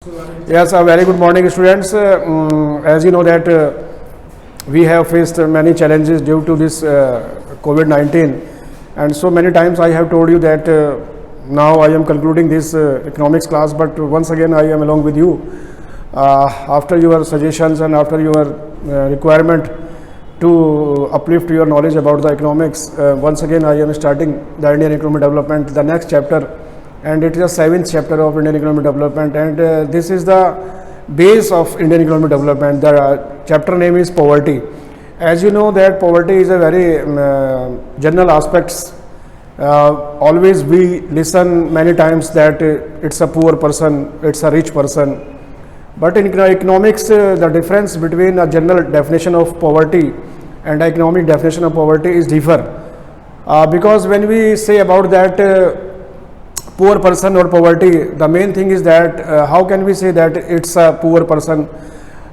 Yes, a very good morning, students. As you know that we have faced many challenges due to this COVID-19, and so many times I have told you that now I am concluding this economics class, but once again I am along with you. After your suggestions and after your requirement to uplift your knowledge about the economics, once again I am starting the Indian economic development, the next chapter. And it is the 7th chapter of Indian economic development, and this is the base of Indian economic development. The chapter name is poverty. As you know that poverty is a very general aspects. Always we listen many times that it's a poor person, it's a rich person. But in economics, the difference between a general definition of poverty and economic definition of poverty is differ. Because when we say about that poor person or poverty, the main thing is that how can we say that it's a poor person?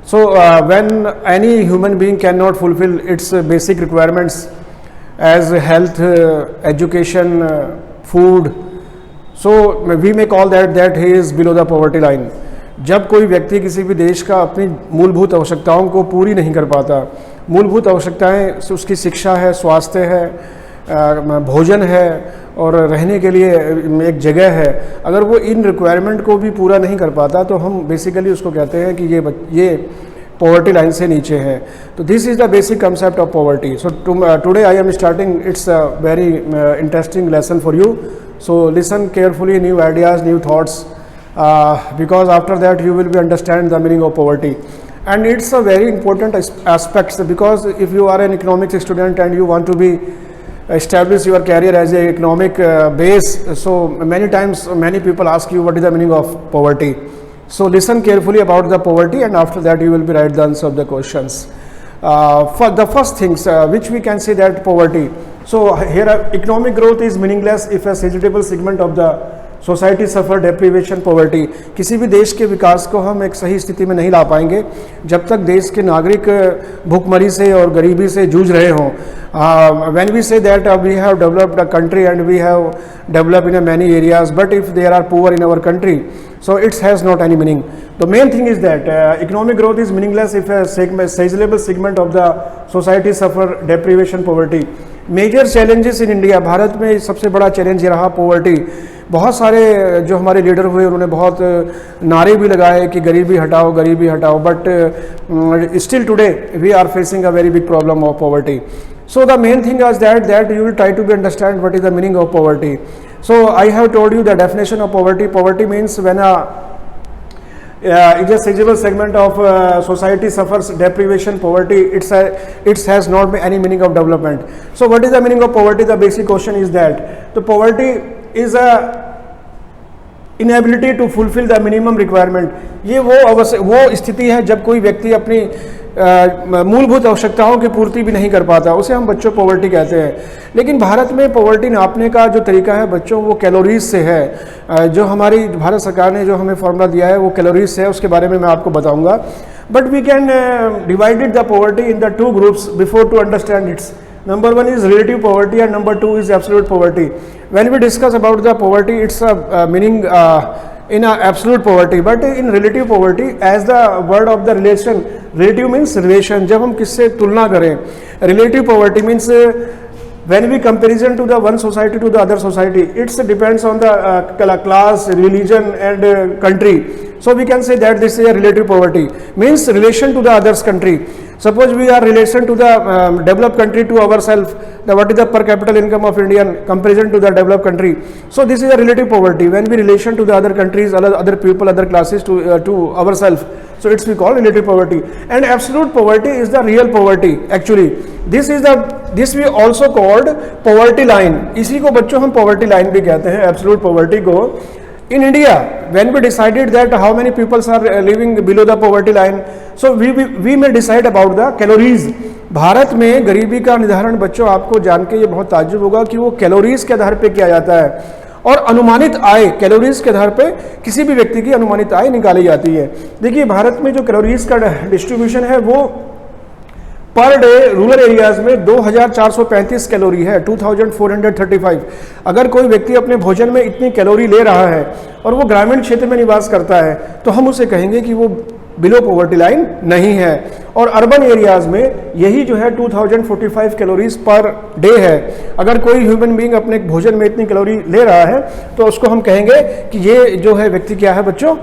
So when any human being cannot fulfill its basic requirements as health, education, food, so we may call that he is below the poverty line. जब कोई व्यक्ति किसी भी देश का अपनी मूलभूत आवश्यकताओं को पूरी नहीं कर पाता, मूलभूत आवश्यकताएं उसकी शिक्षा है, स्वास्थ्य है, भोजन है और रहने के लिए एक जगह है, अगर वो इन रिक्वायरमेंट को भी पूरा नहीं कर पाता तो हम बेसिकली उसको कहते हैं कि ये पॉवर्टी लाइन से नीचे है. तो this is the basic concept of poverty. So today I am starting it's a very interesting lesson for you. So listen carefully new ideas, new thoughts, because after that you will be understand the meaning of poverty. And it's a very important aspect, because if you are an economics student and you want to be establish your career as a economic base, so many times many people ask you what is the meaning of poverty. So listen carefully about the poverty, and after that you will be write the answer of the questions. For the first things which we can say that poverty. So here economic growth is meaningless if a sizable segment of the society suffer deprivation poverty. किसी भी देश के विकास को हम एक सही स्थिति में नहीं ला पाएंगे जब तक देश के नागरिक भूखमरी से और गरीबी से जूझ रहे हों. When we say that we have developed a country and we have developed in many areas, but if there are poor in our country, so it has not any meaning. The main thing is that economic growth is meaningless if a sizable segment of the society suffer deprivation, poverty. Major challenges in India, Bharat में सबसे बड़ा challenge ये रहा poverty. बहुत सारे जो हमारे leader हुए उन्होंने बहुत नारे भी लगाए कि गरीबी हटाओ, गरीबी हटाओ, but still today we are facing a very big problem of poverty. So the main thing is that you will try to be understand what is the meaning of poverty. So I have told you the definition of poverty. Poverty means when it's a sizable segment of society suffers deprivation, poverty. It has not any meaning of development. So what is the meaning of poverty? The basic question is that the poverty is a inability to fulfill the minimum requirement. ये वो स्थिति है जब कोई व्यक्ति अपनी मूलभूत आवश्यकताओं की पूर्ति भी नहीं कर पाता, उसे हम बच्चों पॉवर्टी कहते हैं. लेकिन भारत में पॉवर्टी नापने का जो तरीका है बच्चों वो कैलोरीज से है. जो हमारी भारत सरकार ने जो हमें फॉर्मूला दिया है वो कैलोरीज से है, उसके बारे में मैं आपको बताऊंगा. But we can divided the poverty in the two groups before to understand its. Number one is relative poverty and number two is absolute poverty. When we discuss about the poverty, it's a meaning in a absolute poverty, but in relative poverty, as the word of the relation, relative means relation. जब हम किससे तुलना करें, relative poverty means when we comparison to the one society to the other society, it depends on the class, religion and country. So we can say that this is a relative poverty, means relation to the others country. Suppose we are relation to the developed country to ourselves, what is the per capita income of Indian comparison to the developed country. So this is a relative poverty when we relation to the other countries, other people, other classes to ourselves. So it's we call relative poverty. And absolute poverty is the real poverty actually. This we also called poverty line. इसी को बच्चों हम poverty line भी कहते हैं, absolute poverty को. In India, when we decided that how many people are living below the poverty line, so we may decide about the calories. Bharat में गरीबी का निर्धारण बच्चों आपको जान के ये बहुत ताज्जुब होगा कि वो कैलोरीज के आधार पे किया जाता है और अनुमानित आय कैलोरीज के आधार पे किसी भी व्यक्ति की अनुमानित आय निकाली जाती है. देखिए भारत में जो कैलोरीज का डिस्ट्रीब्यूशन है वो पर डे रूरल एरियाज में 2435 कैलोरी है, 2435। अगर कोई व्यक्ति अपने भोजन में इतनी कैलोरी ले रहा है और वो ग्रामीण क्षेत्र में निवास करता है तो हम उसे कहेंगे कि वो बिलो पॉवर्टी लाइन नहीं है। और अर्बन एरियाज में यही जो है 2045 कैलोरीज पर डे है। अगर कोई ह्यूमन बीइंग अपने भोजन में इतनी कैलोरी ले रहा है तो उसको हम कहेंगे कि ये जो है व्यक्ति क्या है बच्चों,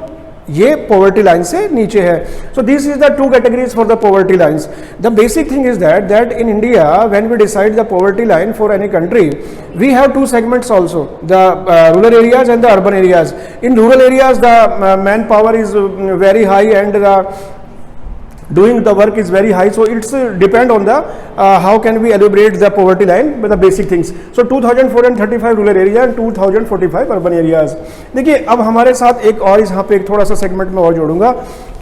ये पॉवर्टी लाइन से नीचे है। So this is the two categories for the poverty lines. The basic thing is that in India when we decide the poverty line for any country we have two segments also, the rural areas and the urban areas. In rural areas the man power is very high and the doing the work is very high, so it's depend on the how can we elaborate the poverty line with the basic things. So 2435 rural area and 2045 urban areas. देखिए अब हमारे साथ एक और यहाँ पे एक थोड़ा सा सेगमेंट में और जोड़ूंगा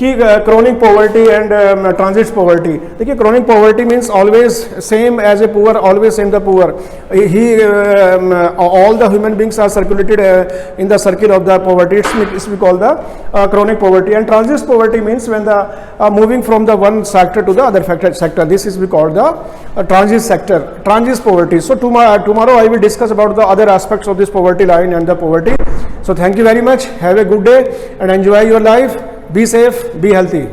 कि chronic poverty and transit poverty. देखिए chronic poverty means always same as a poor, always same the poor, ही all the human beings are circulated in the circle of the poverty. It's we call the chronic poverty. And transit poverty means when the moving from the one sector to the other sector. This is we call the transit sector, transit poverty. So tomorrow I will discuss about the other aspects of this poverty line and the poverty. So thank you very much. Have a good day and enjoy your life. Be safe, be healthy.